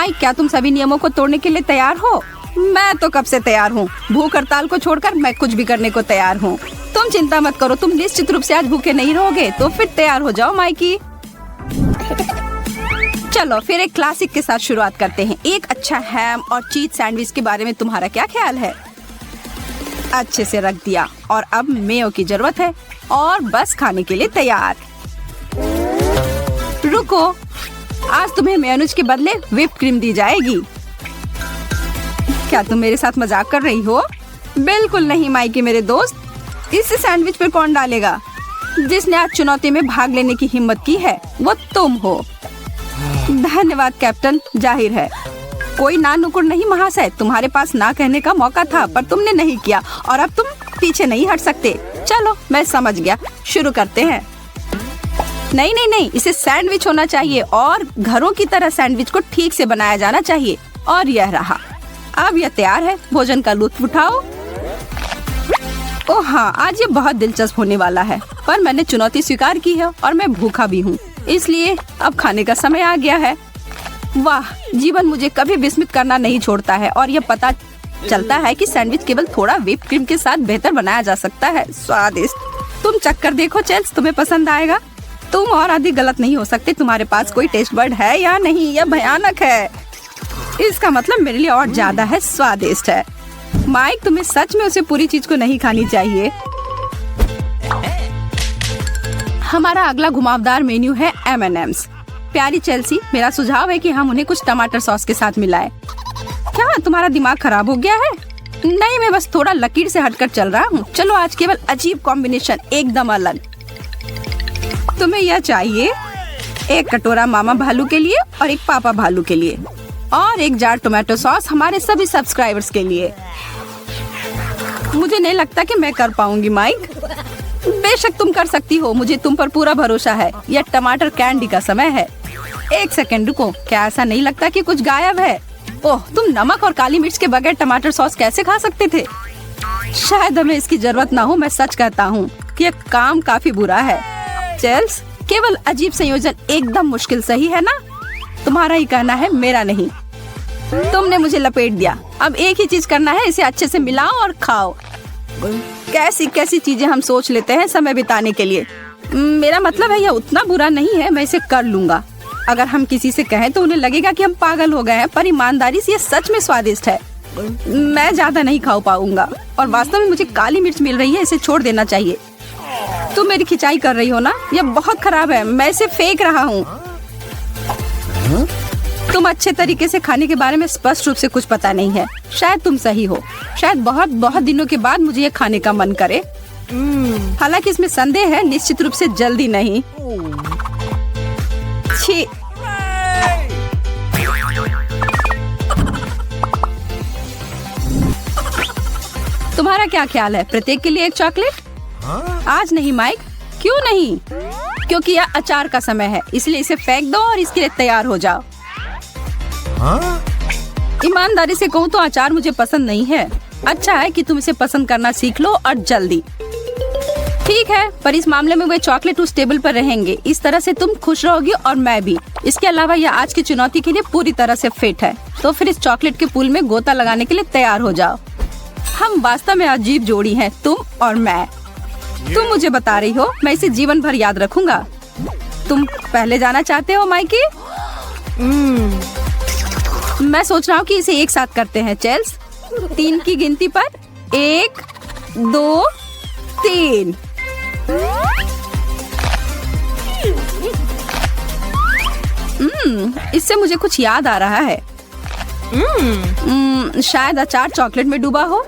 Mic, क्या तुम सभी नियमों को तोड़ने के लिए तैयार हो? मैं तो कब से तैयार हूँ। भूख हड़ताल को छोड़कर मैं कुछ भी करने को तैयार हूँ। तुम चिंता मत करो, तुम निश्चित रूप से आज भूखे नहीं रहोगे। तो फिर तैयार हो जाओ माइकी। चलो फिर एक क्लासिक के साथ शुरुआत करते हैं। एक अच्छा हैम और चीज सैंडविच के बारे में तुम्हारा क्या ख्याल है? अच्छे से रख दिया और अब मेयो की जरूरत है और बस खाने के लिए तैयार। रुको, आज तुम्हें मेयोनीज के बदले व्हिप क्रीम दी जाएगी। क्या तुम मेरे साथ मजाक कर रही हो? बिल्कुल नहीं माइकी मेरे दोस्त। इस सैंडविच पर कौन डालेगा? जिसने आज चुनौती में भाग लेने की हिम्मत की है वो तुम हो। धन्यवाद कैप्टन। जाहिर है कोई ना नुकुर नहीं महाशय, तुम्हारे पास ना कहने का मौका था पर तुमने नहीं किया और अब तुम पीछे नहीं हट सकते। चलो मैं समझ गया, शुरू करते हैं। नहीं नहीं नहीं, इसे सैंडविच होना चाहिए और घरों की तरह सैंडविच को ठीक से बनाया जाना चाहिए। और यह रहा, अब यह तैयार है। भोजन का लुत्फ उठाओ। ओह हाँ, आज ये बहुत दिलचस्प होने वाला है, पर मैंने चुनौती स्वीकार की है और मैं भूखा भी हूँ, इसलिए अब खाने का समय आ गया है। वाह, जीवन मुझे कभी विस्मित करना नहीं छोड़ता है और यह पता चलता है कि सैंडविच केवल थोड़ा व्हिप क्रीम के साथ बेहतर बनाया जा सकता है। स्वादिष्ट। तुम चक्कर देखो चेल्स, तुम्हें पसंद आएगा। तुम और अधिक गलत नहीं हो सकते। तुम्हारे पास कोई टेस्ट बर्ड है या नहीं? यह भयानक है। इसका मतलब मेरे लिए और ज्यादा है स्वादिष्ट है। माइक, तुम्हें सच में उसे पूरी चीज को नहीं खानी चाहिए। हमारा अगला घुमावदार मेन्यू है M&M's। प्यारी चेल्सी, मेरा सुझाव है कि हम उन्हें कुछ टमाटर सॉस के साथ मिलाएं। क्या तुम्हारा दिमाग खराब हो गया है? नहीं, मैं बस थोड़ा लकीर से हटकर चल रहा हूँ। चलो आज केवल अजीब कॉम्बिनेशन, एकदम अलग। तुम्हें यह चाहिए? एक कटोरा मामा भालू के लिए और एक पापा भालू के लिए और एक जार टोमेटो सॉस हमारे सभी सब्सक्राइबर्स के लिए। मुझे नहीं लगता कि मैं कर पाऊंगी माइक। बेशक तुम कर सकती हो, मुझे तुम पर पूरा भरोसा है। यह टमाटर कैंडी का समय है। एक सेकंड रुको, क्या ऐसा नहीं लगता कि कुछ गायब है? ओह, तुम नमक और काली मिर्च के बगैर टमाटर सॉस कैसे खा सकते थे? शायद हमें इसकी जरूरत ना हो। मैं सच कहता हूँ कि यह काम काफी बुरा है। चेल्स, केवल अजीब संयोजन एकदम मुश्किल, सही है ना? तुम्हारा ही कहना है, मेरा नहीं। तुमने मुझे लपेट दिया। अब एक ही चीज करना है, इसे अच्छे से मिलाओ और खाओ। कैसी कैसी चीजें हम सोच लेते हैं समय बिताने के लिए। मेरा मतलब है यह उतना बुरा नहीं है, मैं इसे कर लूंगा। अगर हम किसी से कहें तो उन्हें लगेगा कि हम पागल हो गए हैं, पर ईमानदारी से ये सच में स्वादिष्ट है। मैं ज्यादा नहीं खा पाऊंगा और वास्तव में मुझे काली मिर्च मिल रही है, इसे छोड़ देना चाहिए। तुम मेरी खिंचाई कर रही हो ना? यह बहुत खराब है, मैं इसे फेंक रहा हूँ। तुम अच्छे तरीके से खाने के बारे में स्पष्ट रूप से कुछ पता नहीं है। शायद तुम सही हो। शायद बहुत बहुत दिनों के बाद मुझे ये खाने का मन करे। हालांकि इसमें संदेह है, निश्चित रूप से जल्दी नहीं। छी। तुम्हारा क्या ख्याल है? प्रत्येक के लिए एक चॉकलेट? आज नहीं माइक। क्यों नहीं? क्योंकि यह अचार का समय है, इसलिए इसे फेंक दो और इसके लिए तैयार हो जाओ। ईमानदारी से कहूँ तो अचार मुझे पसंद नहीं है। अच्छा है कि तुम इसे पसंद करना सीख लो और जल्दी। ठीक है, पर इस मामले में वे चॉकलेट उस टेबल पर रहेंगे। इस तरह से तुम खुश रहोगी और मैं भी। इसके अलावा यह आज की चुनौती के लिए पूरी तरह से फिट है। तो फिर इस चॉकलेट के पूल में गोता लगाने के लिए तैयार हो जाओ। हम वास्तव में अजीब जोड़ी हैं, तुम और मैं। तुम मुझे बता रही हो, मैं इसे जीवन भर याद रखूंगा। तुम पहले जाना चाहते हो माइकी? मैं सोच रहा हूँ कि इसे एक साथ करते हैं चेल्स। 3 की गिनती पर 1, 2, 3। इससे मुझे कुछ याद आ रहा है। शायद अचार चॉकलेट में डूबा हो।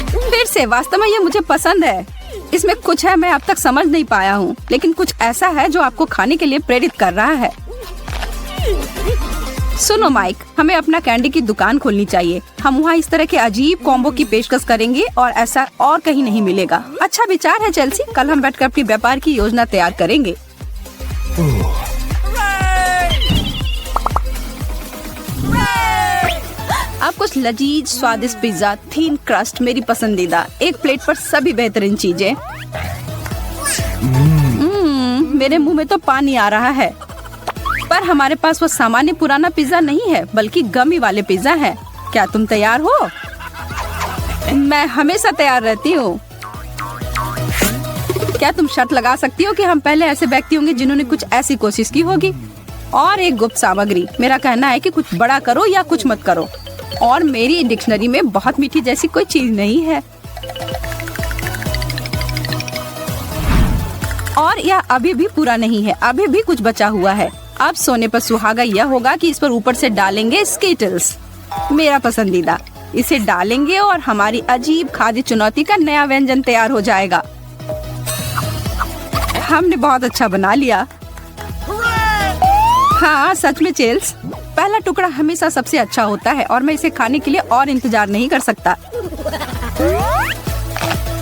फिर से, वास्तव में ये मुझे पसंद है। इसमें कुछ है मैं अब तक समझ नहीं पाया हूँ, लेकिन कुछ ऐसा है जो आपको खाने के लिए प्रेरित कर रहा है। सुनो माइक, हमें अपना कैंडी की दुकान खोलनी चाहिए। हम वहाँ इस तरह के अजीब कॉम्बो की पेशकश करेंगे और ऐसा और कहीं नहीं मिलेगा। अच्छा विचार है चेल्सी, कल हम बैठकर अपनी व्यापार की योजना तैयार करेंगे। अब कुछ लजीज स्वादिष्ट पिज्जा, थीन क्रस्ट मेरी पसंदीदा। एक प्लेट पर सभी बेहतरीन चीजें। मेरे मुंह में तो पानी आ रहा है। पर हमारे पास वो सामान्य पुराना पिज्जा नहीं है, बल्कि गमी वाले पिज्जा है। क्या तुम तैयार हो? मैं हमेशा तैयार रहती हूँ। क्या तुम शर्त लगा सकती हो कि हम पहले ऐसे व्यक्ति होंगे जिन्होंने कुछ ऐसी कोशिश की होगी? और एक गुप्त सामग्री, मेरा कहना है कि कुछ बड़ा करो या कुछ मत करो। और मेरी डिक्शनरी में बहुत मीठी जैसी कोई चीज नहीं है। और यह अभी भी पूरा नहीं है, अभी भी कुछ बचा हुआ है। अब सोने पर सुहागा यह होगा कि इस पर ऊपर से डालेंगे स्कीटल्स, मेरा पसंदीदा। इसे डालेंगे और हमारी अजीब खाद्य चुनौती का नया व्यंजन तैयार हो जाएगा। हमने बहुत अच्छा बना लिया। हाँ सच में चेल्स, पहला टुकड़ा हमेशा सबसे अच्छा होता है और मैं इसे खाने के लिए और इंतजार नहीं कर सकता।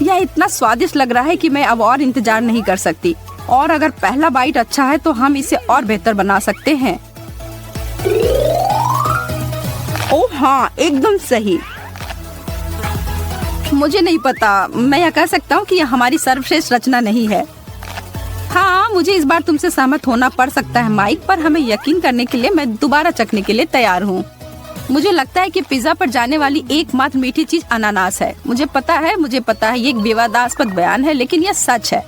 यह इतना स्वादिष्ट लग रहा है कि मैं अब और इंतजार नहीं कर सकती। और अगर पहला बाइट अच्छा है तो हम इसे और बेहतर बना सकते हैं। ओह हाँ, एकदम सही। मुझे नहीं पता, मैं यह कह सकता हूँ कि यह हमारी सर्वश्रेष्ठ रचना नहीं है। हाँ, मुझे इस बार तुमसे सहमत होना पड़ सकता है माइक, पर हमें यकीन करने के लिए मैं दोबारा चखने के लिए तैयार हूँ। मुझे लगता है कि पिज्जा पर जाने वाली एकमात्र मीठी चीज अनानास है। मुझे पता है ये एक विवादास्पद बयान है, लेकिन यह सच है।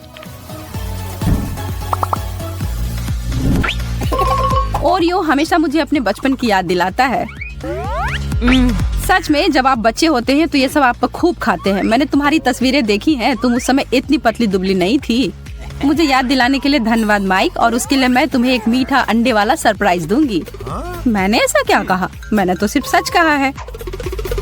ओरियो हमेशा मुझे अपने बचपन की याद दिलाता है। सच में, जब आप बच्चे होते हैं तो ये सब आप खूब खाते हैं। मैंने तुम्हारी तस्वीरें देखी हैं, तुम उस समय इतनी पतली दुबली नहीं थी। मुझे याद दिलाने के लिए धन्यवाद माइक, और उसके लिए मैं तुम्हें एक मीठा अंडे वाला सरप्राइज दूंगी। मैंने ऐसा क्या कहा? मैंने तो सिर्फ सच कहा है।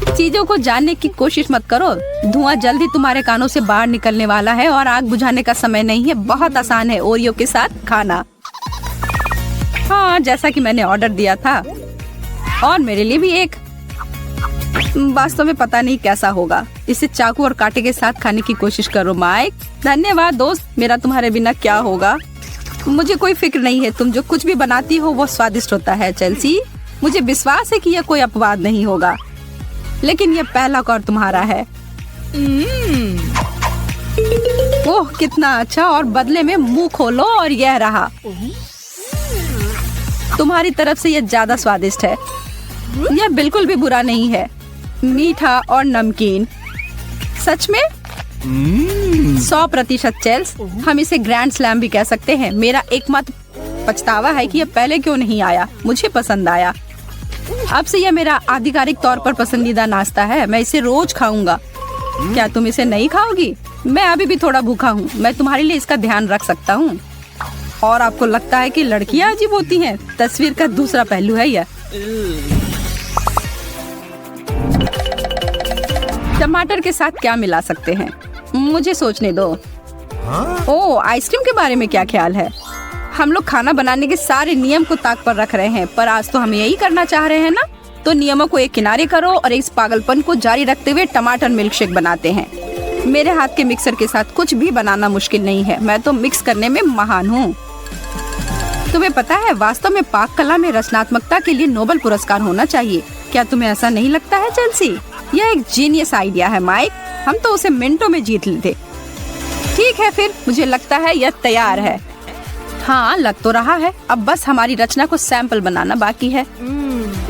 चीजों को जानने की कोशिश मत करो। धुआं जल्दी तुम्हारे कानों से बाहर निकलने वाला है और आग बुझाने का समय नहीं है। बहुत आसान है ओरियो के साथ खाना। हाँ, जैसा कि मैंने ऑर्डर दिया था। और मेरे लिए भी एक। वास्तव में पता नहीं कैसा होगा। इसे चाकू और कांटे के साथ खाने की कोशिश करो माइक। धन्यवाद दोस्त, मेरा तुम्हारे बिना क्या होगा। मुझे कोई फिक्र नहीं है, तुम जो कुछ भी बनाती हो वो स्वादिष्ट होता है चेल्सी। मुझे विश्वास है कि यह कोई अपवाद नहीं होगा, लेकिन यह पहला कौर तुम्हारा है। ओह कितना अच्छा, और बदले में मुंह खोलो और यह रहा। तुम्हारी तरफ से यह ज्यादा स्वादिष्ट है। यह बिल्कुल भी बुरा नहीं है, मीठा और नमकीन। सच में 100% चेल्स। हम इसे ग्रैंड स्लैम भी कह सकते हैं। मेरा एकमात्र पछतावा है कि यह पहले क्यों नहीं आया। मुझे पसंद आया। अब से यह मेरा आधिकारिक तौर पर पसंदीदा नाश्ता है। मैं इसे रोज खाऊंगा। क्या तुम इसे नहीं खाओगी? मैं अभी भी थोड़ा भूखा हूँ। मैं तुम्हारे लिए इसका ध्यान रख सकता हूँ। और आपको लगता है कि लड़कियाँ अजीब होती हैं? तस्वीर का दूसरा पहलू है यह। टमाटर के साथ क्या मिला सकते हैं? मुझे सोचने दो। ओह, आइसक्रीम के बारे में क्या ख्याल है? हम लोग खाना बनाने के सारे नियम को ताक पर रख रहे हैं, पर आज तो हम यही करना चाह रहे हैं ना। तो नियमों को एक किनारे करो और इस पागलपन को जारी रखते हुए टमाटर मिल्कशेक बनाते हैं। मेरे हाथ के मिक्सर के साथ कुछ भी बनाना मुश्किल नहीं है। मैं तो मिक्स करने में महान हूँ। तुम्हें पता है, वास्तव में पाक कला में रचनात्मकता के लिए नोबेल पुरस्कार होना चाहिए। क्या तुम्हें ऐसा नहीं लगता है चेल्सी? यह एक जीनियस आइडिया है माइक। हम तो उसे मिनटों में जीत लेते। ठीक है फिर, मुझे लगता है यह तैयार है। हाँ, लग तो रहा है। अब बस हमारी रचना को सैंपल बनाना बाकी है।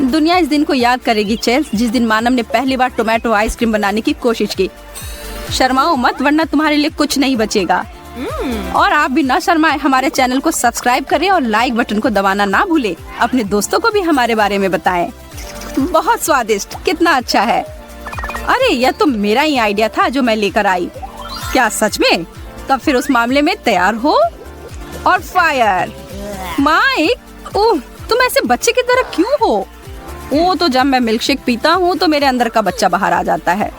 दुनिया इस दिन को याद करेगी चेल्स, जिस दिन मानव ने पहली बार टोमेटो आइसक्रीम बनाने की कोशिश की। शर्माओ मत, वरना तुम्हारे लिए कुछ नहीं बचेगा। और आप भी ना शर्माए। हमारे चैनल को सब्सक्राइब करें और लाइक बटन को दबाना ना भूले। अपने दोस्तों को भी हमारे बारे में बताएं। बहुत स्वादिष्ट, कितना अच्छा है। अरे, यह तो मेरा ही आइडिया था जो मैं लेकर आई। क्या सच में? तब फिर उस मामले में तैयार हो। और फायर। माइक, ओह, तुम ऐसे बच्चे की तरह क्यों हो? वो तो जब मैं मिल्कशेक पीता हूँ तो मेरे अंदर का बच्चा बाहर आ जाता है।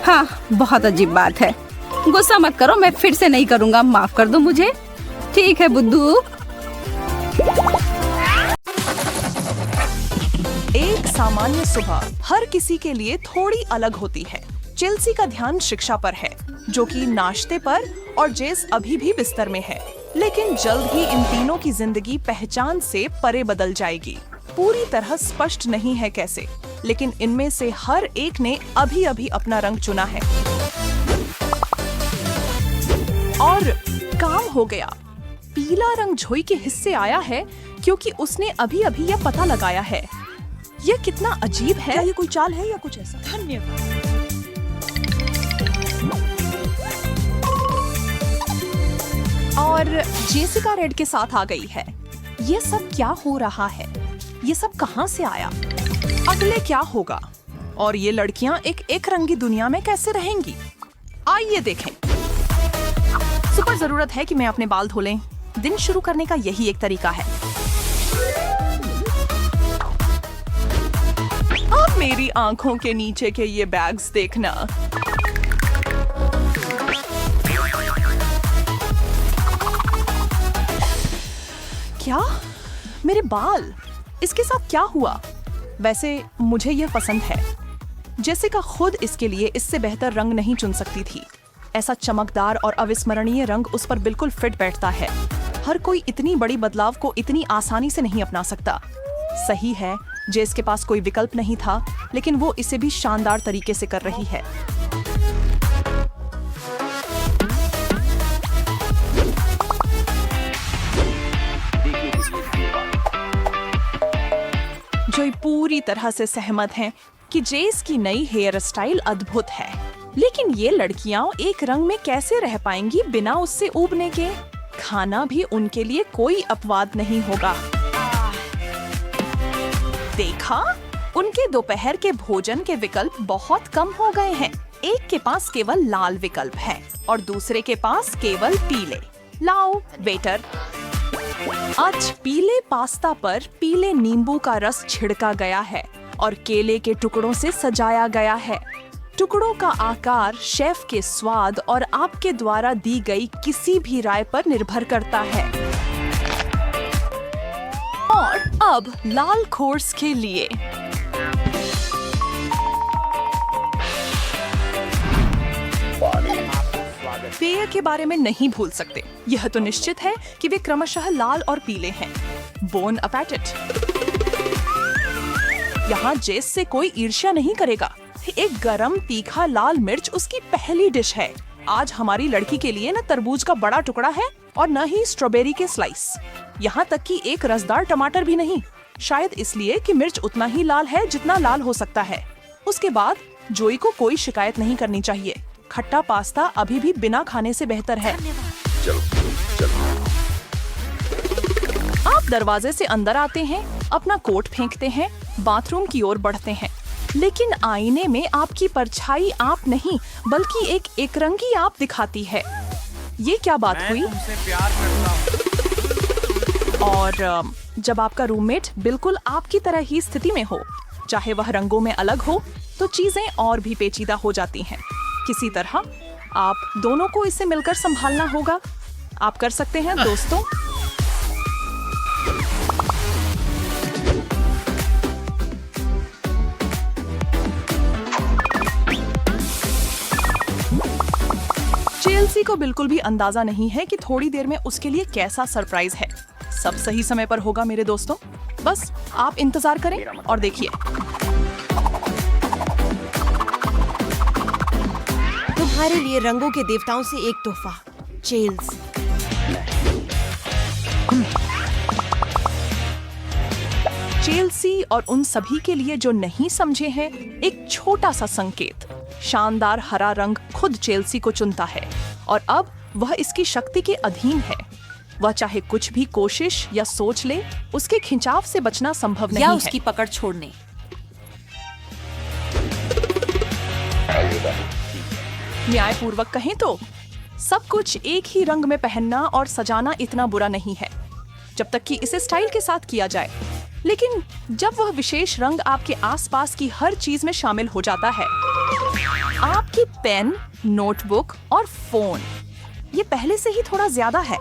हाँ, बहुत अजीब बात है। गुस्सा मत करो, मैं फिर से नहीं करूँगा। माफ कर दो मुझे। ठीक है बुद्धू। एक सामान्य सुबह हर किसी के लिए थोड़ी अलग होती है। चेल्सी का ध्यान शिक्षा पर है, जो कि नाश्ते पर, और जेस अभी भी बिस्तर में है। लेकिन जल्द ही इन तीनों की जिंदगी पहचान से परे बदल जाएगी। पूरी तरह स्पष्ट नहीं है कैसे, लेकिन इनमें से हर एक ने अभी अभी अपना रंग चुना है। और काम हो गया। पीला रंग झोई के हिस्से आया है, क्योंकि उसने अभी अभी यह पता लगाया है। यह कितना अजीब है। क्या ये कोई चाल है या कुछ ऐसा? धन्यवाद। और जेसिका रेड के साथ आ गई है। ये सब क्या हो रहा है? ये सब कहां से आया? अगले क्या होगा? और ये लड़कियां एक रंगी दुनिया में कैसे रहेंगी? आइए देखें। सुपर जरूरत है कि मैं अपने बाल धो लें। दिन शुरू करने का यही एक तरीका है। अब मेरी आंखों के नीचे के ये बैग्स देखना। क्या? मेरे बाल? इसके साथ क्या हुआ? वैसे मुझे यह पसंद है। जेसिका खुद इसके लिए इससे बेहतर रंग नहीं चुन सकती थी। ऐसा चमकदार और अविस्मरणीय रंग उस पर बिल्कुल फिट बैठता है। हर कोई इतनी बड़ी बदलाव को इतनी आसानी से नहीं अपना सकता। सही है, जेस के पास कोई विकल्प नहीं था, लेकिन वो इसे भी शानदार तरीके से कर रही है। जो पूरी तरह से सहमत हैं कि जेस की नई हेयर स्टाइल अद्भुत है, लेकिन ये लड़कियां एक रंग में कैसे रह पाएंगी बिना उससे ऊबने के? खाना भी उनके लिए कोई अपवाद नहीं होगा। देखा, उनके दोपहर के भोजन के विकल्प बहुत कम हो गए हैं। एक के पास केवल लाल विकल्प है और दूसरे के पास केवल पीले। लाओ वेटर। आज पीले पास्ता पर पीले नींबू का रस छिड़का गया है और केले के टुकड़ों से सजाया गया है। टुकड़ों का आकार शेफ के स्वाद और आपके द्वारा दी गई किसी भी राय पर निर्भर करता है। और अब लाल कोर्स के लिए पेय के बारे में नहीं भूल सकते। यह तो निश्चित है कि वे क्रमशः लाल और पीले हैं। बोन अपैटिट। यहाँ जेस से कोई ईर्ष्या नहीं करेगा। एक गरम तीखा लाल मिर्च उसकी पहली डिश है। आज हमारी लड़की के लिए न तरबूज का बड़ा टुकड़ा है और न ही स्ट्रॉबेरी के स्लाइस। यहाँ तक कि एक रसदार टमाटर भी नहीं, शायद इसलिए कि मिर्च उतना ही लाल है जितना लाल हो सकता है। उसके बाद जोई को कोई शिकायत नहीं करनी चाहिए। खट्टा पास्ता अभी भी बिना खाने से बेहतर है। आप दरवाजे से अंदर आते हैं, अपना कोट फेंकते हैं, बाथरूम की ओर बढ़ते हैं, लेकिन आईने में आपकी परछाई आप नहीं बल्कि एक एकरंगी आप दिखाती है। ये क्या बात हुई? प्यार करता हूं। और जब आपका रूममेट बिल्कुल आपकी तरह ही स्थिति में हो, चाहे वह रंगों में अलग हो, तो चीजें और भी पेचीदा हो जाती हैं। किसी तरह आप दोनों को इसे मिलकर संभालना होगा। आप कर सकते हैं दोस्तों। चेल्सी को बिल्कुल भी अंदाजा नहीं है कि थोड़ी देर में उसके लिए कैसा सरप्राइज है। सब सही समय पर होगा मेरे दोस्तों। बस आप इंतजार करें और देखिए। तुम्हारे लिए रंगों के देवताओं से एक तोहफा, चेल्स। चेल्सी और उन सभी के लिए जो नहीं समझे हैं, एक छोटा सा संकेत। शानदार हरा रंग खुद चेल्सी को चुनता है और अब वह इसकी शक्ति के अधीन है। वह चाहे कुछ भी कोशिश या सोच ले, उसके खिंचाव से बचना संभव नहीं या है। उसकी पकड़ छोड़ने। न्यायपूर्वक कहें तो सब कुछ एक ही रंग में पहनना और सजाना इतना बुरा नहीं है, जब तक कि इसे स्टाइल के साथ किया जाए। लेकिन जब वह विशेष रंग आपके आसपास की हर चीज में शामिल हो जाता है, आपकी पेन, नोटबुक और फोन, ये पहले से ही थोड़ा ज्यादा है।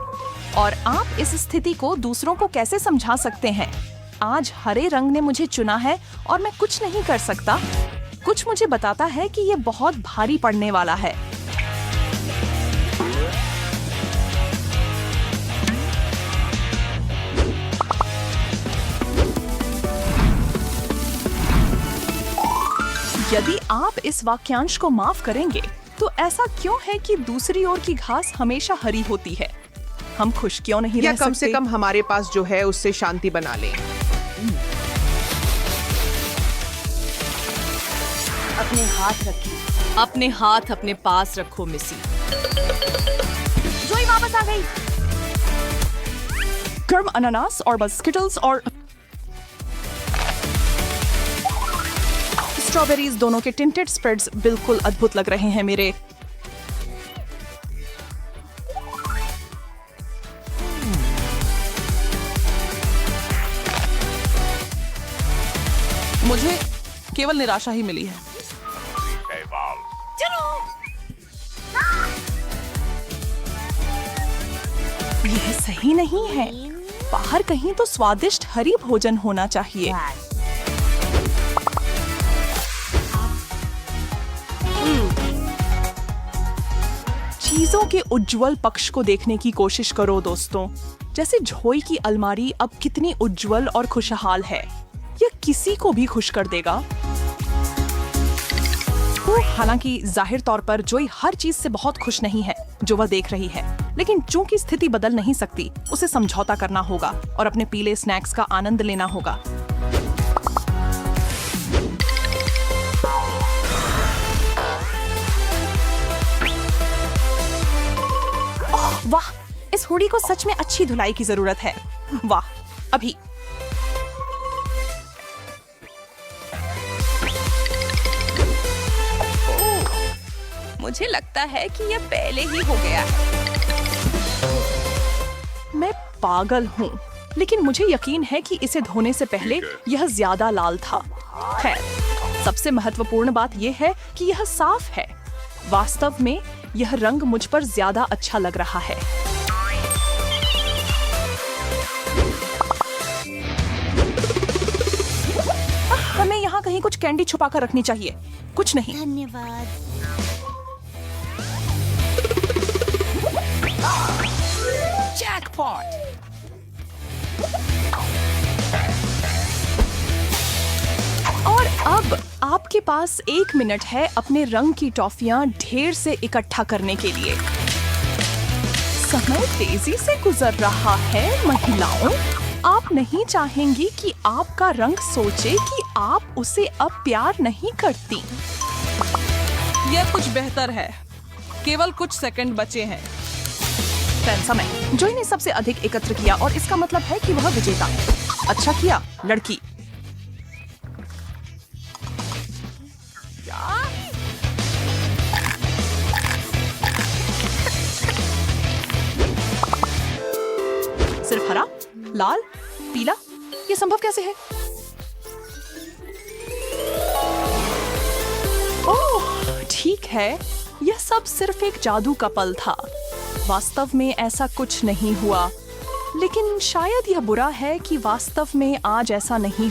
और आप इस स्थिति को दूसरों को कैसे समझा सकते हैं? आज हरे रंग ने मुझे चुना है और मैं कुछ नहीं कर सकता। कुछ मुझे बताता है कि ये बहुत भारी पड़ने वाला है। यदि आप इस वाक्यांश को माफ करेंगे, तो ऐसा क्यों है कि दूसरी ओर की घास हमेशा हरी होती है? हम खुश क्यों नहीं या रह कम सकते? से कम हमारे पास जो है उससे शांति बना लें। अपने हाथ रखिए। अपने हाथ अपने पास रखो मिसी। जोई वापस आ गई। गर्म अनानास और बस स्किटल्स और स्ट्रॉबेरीज दोनों के टिंटेड स्प्रेड्स बिल्कुल अद्भुत लग रहे हैं मेरे। मुझे केवल निराशा ही मिली है। यह सही नहीं है। बाहर कहीं तो स्वादिष्ट हरी भोजन होना चाहिए। चीजों के उज्जवल पक्ष को देखने की कोशिश करो दोस्तों। जैसे झोई की अलमारी अब कितनी उज्जवल और खुशहाल है। यह किसी को भी खुश कर देगा। हालांकि जाहिर तौर पर जोई हर चीज से बहुत खुश नहीं है जो वह देख रही है, लेकिन चूंकि स्थिति बदल नहीं सकती, उसे समझौता करना होगा और अपने पीले स्नैक्स का आनंद लेना होगा। ओह वाह, इस हुडी को सच में अच्छी धुलाई की जरूरत है। वाह, अभी मुझे लगता है कि यह पहले ही हो गया है। मैं पागल हूँ, लेकिन मुझे यकीन है कि इसे धोने से पहले यह ज्यादा लाल था। खैर, सबसे महत्वपूर्ण बात यह है कि यह साफ है। वास्तव में यह रंग मुझ पर ज्यादा अच्छा लग रहा है। हमें यहाँ कहीं कुछ कैंडी छुपा कर रखनी चाहिए। कुछ नहीं। धन्यवाद। और अब आपके पास 1 मिनट है अपने रंग की टॉफियां ढेर से इकट्ठा करने के लिए। समय तेजी से गुजर रहा है महिलाओं। आप नहीं चाहेंगी कि आपका रंग सोचे कि आप उसे अब प्यार नहीं करती। यह कुछ बेहतर है। केवल कुछ सेकंड बचे हैं। समय जोई ने सबसे अधिक एकत्र किया और इसका मतलब है कि वह विजेता। अच्छा किया लड़की। सिर्फ हरा, लाल, पीला, ये संभव कैसे है? ओह, ठीक है, यह सब सिर्फ एक जादू का पल था। वास्तव में ऐसा कुछ नहीं हुआ, लेकिन शायद यह बुरा है कि वास्तव में आज ऐसा नहीं